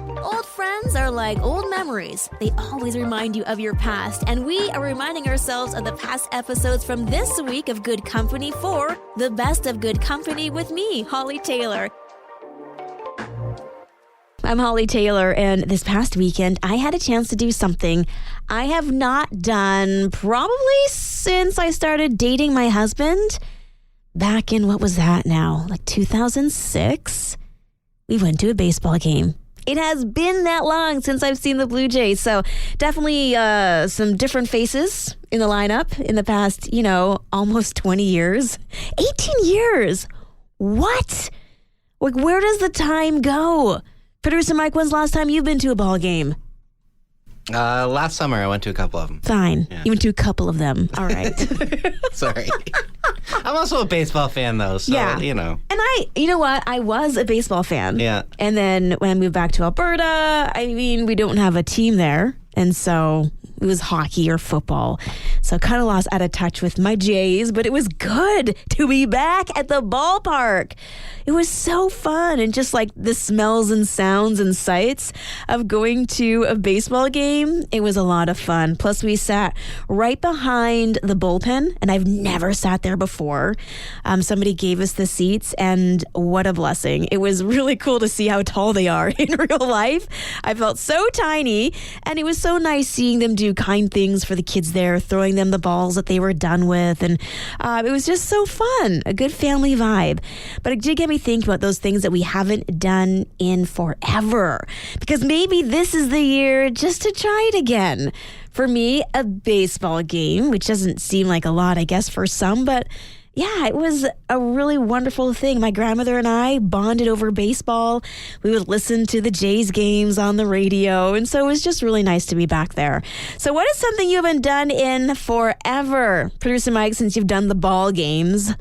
Old friends are like old memories. They always remind you of your past, and we are reminding ourselves of the past episodes from this week of Good Company for the best of Good Company with me, Hollie Taylor. I'm Hollie Taylor, and this past weekend, I had a chance to do something I have not done probably since I started dating my husband. Back in, what was that now? Like 2006? We went to a baseball game. It has been that long since I've seen the Blue Jays, so definitely some different faces in the lineup in the past, almost 20 years. 18 years! What? Like, where does the time go? Producer Mike, when's the last time you've been to a ball game? Last summer, I went to a couple of them. Fine. Yeah. You went to a couple of them. All right. Sorry. I'm also a baseball fan, though, so, Yeah. And you know what? I was a baseball fan. Yeah. And then when I moved back to Alberta, we don't have a team there. And so it was hockey or football. So kind of lost out of touch with my Jays, but it was good to be back at the ballpark. It was so fun. And just like the smells and sounds and sights of going to a baseball game, it was a lot of fun. Plus we sat right behind the bullpen, and I've never sat there before. Somebody gave us the seats, and what a blessing. It was really cool to see how tall they are in real life. I felt so tiny, and it was so nice seeing them do kind things for the kids there, throwing them the balls that they were done with. And it was just so fun, a good family vibe. But it did get me thinking about those things that we haven't done in forever. Because maybe this is the year just to try it again. For me, a baseball game, which doesn't seem like a lot, I guess, for some, but yeah, it was a really wonderful thing. My grandmother and I bonded over baseball. We would listen to the Jays games on the radio. And so it was just really nice to be back there. So what is something you haven't done in forever? Producer Mike, since you've done the ball games,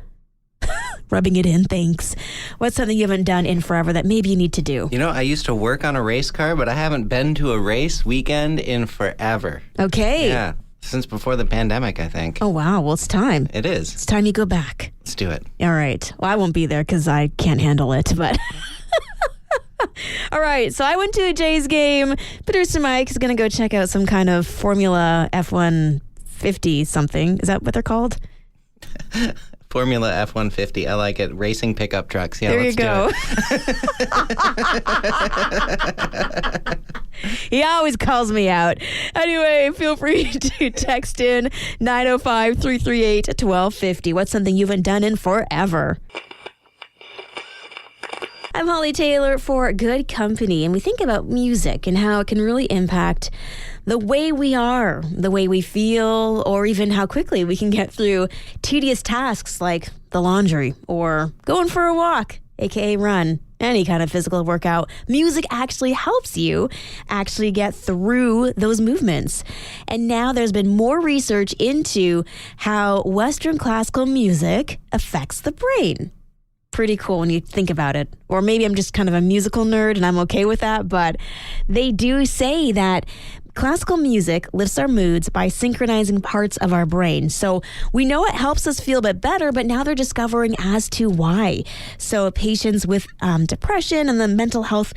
rubbing it in, thanks. What's something you haven't done in forever that maybe you need to do? I used to work on a race car, but I haven't been to a race weekend in forever. Okay. Yeah. Since before the pandemic, I think. Oh, wow. Well, it's time. It is. It's time you go back. Let's do it. All right. Well, I won't be there because I can't handle it, but... All right. So I went to a Jays game. Producer Mike is going to go check out some kind of Formula F-150 something. Is that what they're called? Formula F-150. I like it. Racing pickup trucks. Yeah, there let's you go. Do it. He always calls me out. Anyway, feel free to text in 905-338-1250. What's something you haven't done in forever? I'm Hollie Taylor for Good Company, and we think about music and how it can really impact the way we are, the way we feel, or even how quickly we can get through tedious tasks like the laundry or going for a walk, aka run, any kind of physical workout. Music actually helps you actually get through those movements. And now there's been more research into how Western classical music affects the brain. Pretty cool when you think about it. Or maybe I'm just kind of a musical nerd and I'm okay with that, but they do say that classical music lifts our moods by synchronizing parts of our brain. So we know it helps us feel a bit better, but now they're discovering as to why. So patients with depression and the mental health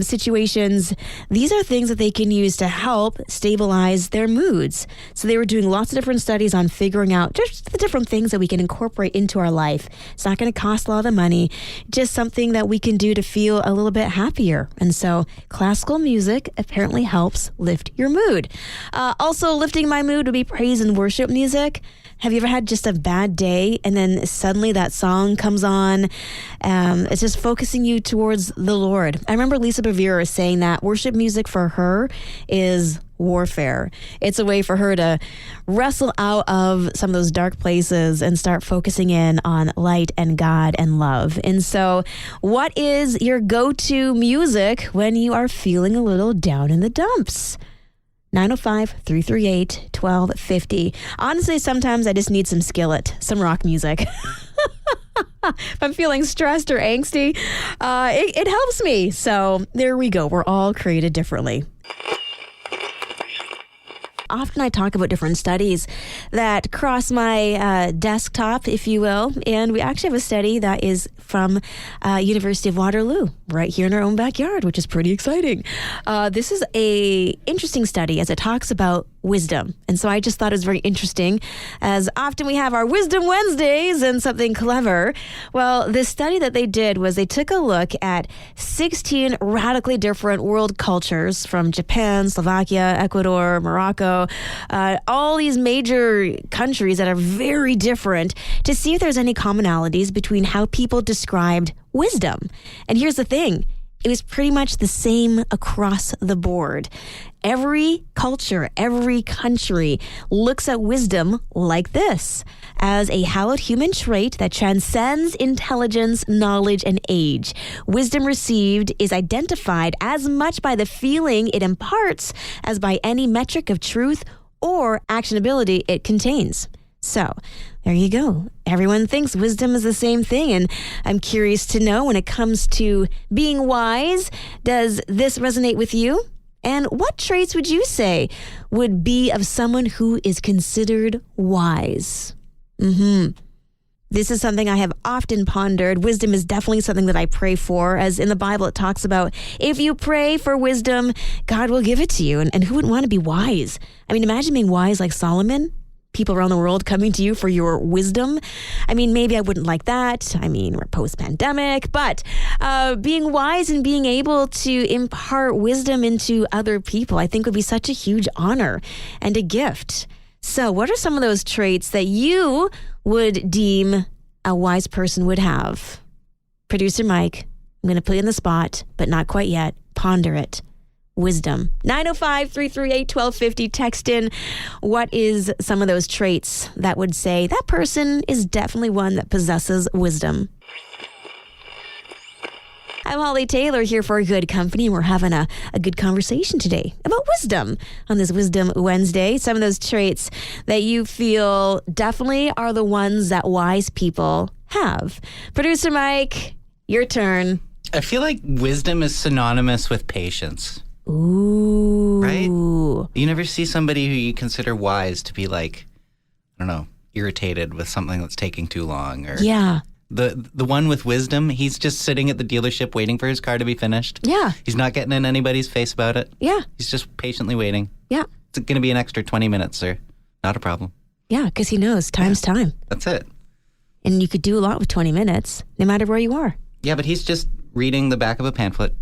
situations, these are things that they can use to help stabilize their moods. So they were doing lots of different studies on figuring out just the different things that we can incorporate into our life. It's not going to cost a lot of money, just something that we can do to feel a little bit happier. And so classical music apparently helps lift your mood. Also lifting my mood would be praise and worship music. Have you ever had just a bad day and then suddenly that song comes on? It's just focusing you towards the Lord. I remember Lisa Bevere saying that worship music for her is warfare. It's a way for her to wrestle out of some of those dark places and start focusing in on light and God and love. And so what is your go-to music when you are feeling a little down in the dumps? 905-338-1250. Honestly, sometimes I just need some Skillet, some rock music. If I'm feeling stressed or angsty, it helps me. So there we go. We're all created differently. often I talk about different studies that cross my desktop, if you will. And we actually have a study that is from University of Waterloo, right here in our own backyard, which is pretty exciting. This is a interesting study as it talks about wisdom. And so I just thought it was very interesting, as often we have our Wisdom Wednesdays and something clever. Well, this study that they did was they took a look at 16 radically different world cultures from Japan, Slovakia, Ecuador, Morocco, all these major countries that are very different, to see if there's any commonalities between how people described wisdom. And here's the thing. It was pretty much the same across the board. Every culture, every country looks at wisdom like this, as a hallowed human trait that transcends intelligence, knowledge, and age. Wisdom received is identified as much by the feeling it imparts as by any metric of truth or actionability it contains. So, there you go. Everyone thinks wisdom is the same thing, and I'm curious to know, when it comes to being wise, does this resonate with you? And what traits would you say would be of someone who is considered wise? This is something I have often pondered. Wisdom is definitely something that I pray for, as in the Bible it talks about, if you pray for wisdom, God will give it to you. And who wouldn't want to be wise? I mean, imagine being wise like Solomon. People around the world coming to you for your wisdom. I mean, maybe I wouldn't like that. I mean, we're post-pandemic, but being wise and being able to impart wisdom into other people, I think would be such a huge honor and a gift. So what are some of those traits that you would deem a wise person would have? Producer Mike, I'm going to put you on the spot, but not quite yet. Ponder it. Wisdom. 905-338-1250. Text in, what is some of those traits that would say that person is definitely one that possesses wisdom? I'm Hollie Taylor here for Good Company, and we're having a good conversation today about wisdom on this Wisdom Wednesday. Some of those traits that you feel definitely are the ones that wise people have. Producer Mike, your turn. I feel like wisdom is synonymous with patience. Ooh. Right? You never see somebody who you consider wise to be like, I don't know, irritated with something that's taking too long. Or yeah. The one with wisdom, he's just sitting at the dealership waiting for his car to be finished. Yeah. He's not getting in anybody's face about it. Yeah. He's just patiently waiting. Yeah. It's going to be an extra 20 minutes, sir. Not a problem. Yeah, because he knows time's time. That's it. And you could do a lot with 20 minutes, no matter where you are. Yeah, but he's just reading the back of a pamphlet.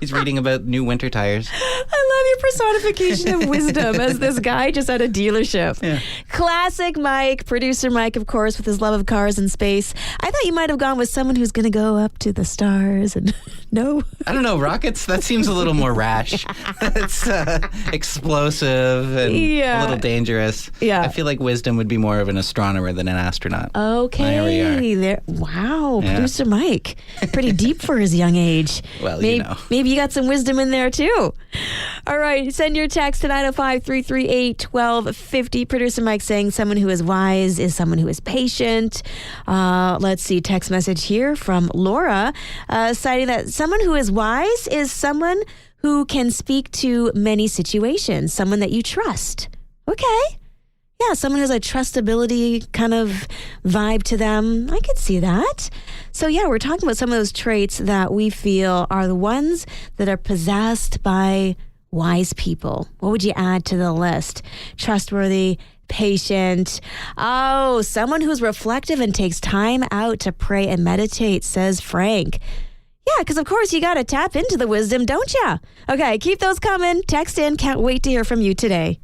He's reading about new winter tires. I love your personification of wisdom as this guy just at a dealership. Yeah. Classic Mike, producer Mike, of course, with his love of cars and space. I thought you might have gone with someone who's going to go up to the stars and no. I don't know, rockets, that seems a little more rash. It's explosive and a little dangerous. Yeah. I feel like wisdom would be more of an astronomer than an astronaut. Okay. There we are. Wow, producer Mike. Pretty deep for his young age. Well, maybe you got some wisdom in there too. All right, send your text to 905-338-1250. Producer Mike saying someone who is wise is someone who is patient. Let's see, text message here from Laura citing that someone who is wise is someone who can speak to many situations, someone that you trust. Okay. Yeah, someone who has a trustability kind of vibe to them. I could see that. So yeah, we're talking about some of those traits that we feel are the ones that are possessed by wise people. What would you add to the list? Trustworthy, patient. Oh, someone who's reflective and takes time out to pray and meditate, says Frank. Yeah, because of course you got to tap into the wisdom, don't you? Okay, keep those coming. Text in. Can't wait to hear from you today.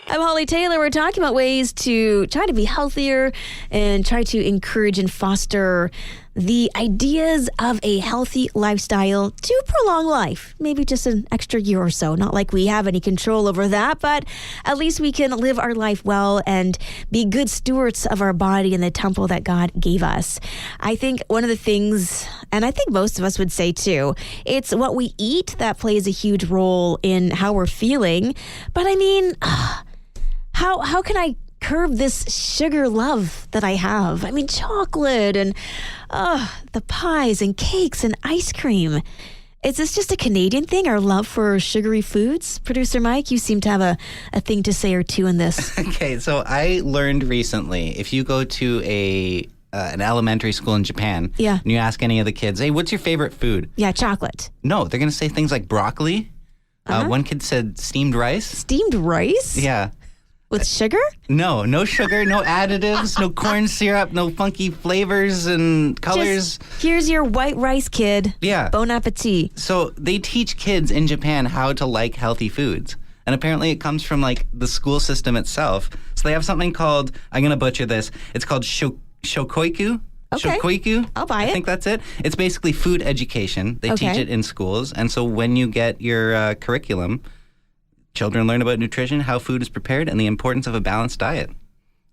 I'm Hollie Taylor. We're talking about ways to try to be healthier and try to encourage and foster the ideas of a healthy lifestyle to prolong life. Maybe just an extra year or so. Not like we have any control over that, but at least we can live our life well and be good stewards of our body and the temple that God gave us. I think one of the things, and I think most of us would say too, it's what we eat that plays a huge role in how we're feeling. But I mean, how can I curb this sugar love that I have? I mean, chocolate and the pies and cakes and ice cream. Is this just a Canadian thing, our love for sugary foods? Producer Mike, you seem to have a thing to say or two in this. Okay, so I learned recently, if you go to an elementary school in Japan, Yeah. and you ask any of the kids, hey, what's your favorite food? Yeah, chocolate. No, they're going to say things like broccoli. One kid said steamed rice. Steamed rice? Yeah. With sugar? No sugar, no additives, no corn syrup, no funky flavors and colors. Just, here's your white rice, kid. Yeah. Bon appetit. So they teach kids in Japan how to like healthy foods. And apparently it comes from like the school system itself. So they have something called, I'm going to butcher this, it's called shokoiku. Okay. Shokoiku. I'll buy it. I think that's it. It's basically food education. They teach it in schools. And so when you get your curriculum, children learn about nutrition, how food is prepared, and the importance of a balanced diet.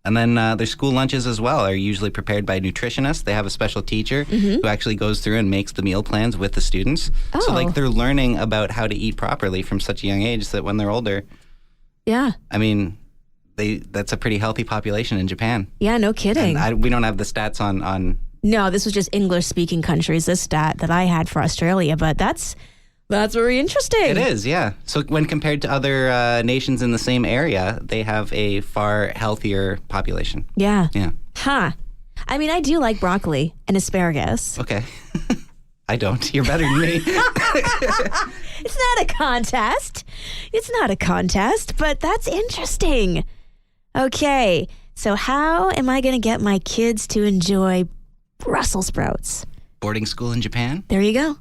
And then their school lunches as well are usually prepared by nutritionists. They have a special teacher who actually goes through and makes the meal plans with the students. Oh. So like they're learning about how to eat properly from such a young age so that when they're older, Yeah. I mean, that's a pretty healthy population in Japan. Yeah, no kidding. We don't have the stats on No, this was just English-speaking countries, this stat that I had for Australia, but that's very interesting. It is, yeah. So when compared to other nations in the same area, they have a far healthier population. Yeah. Yeah. Huh. I mean, I do like broccoli and asparagus. Okay. I don't. You're better than me. It's not a contest. It's not a contest, but that's interesting. Okay, so how am I going to get my kids to enjoy Brussels sprouts? Boarding school in Japan? There you go.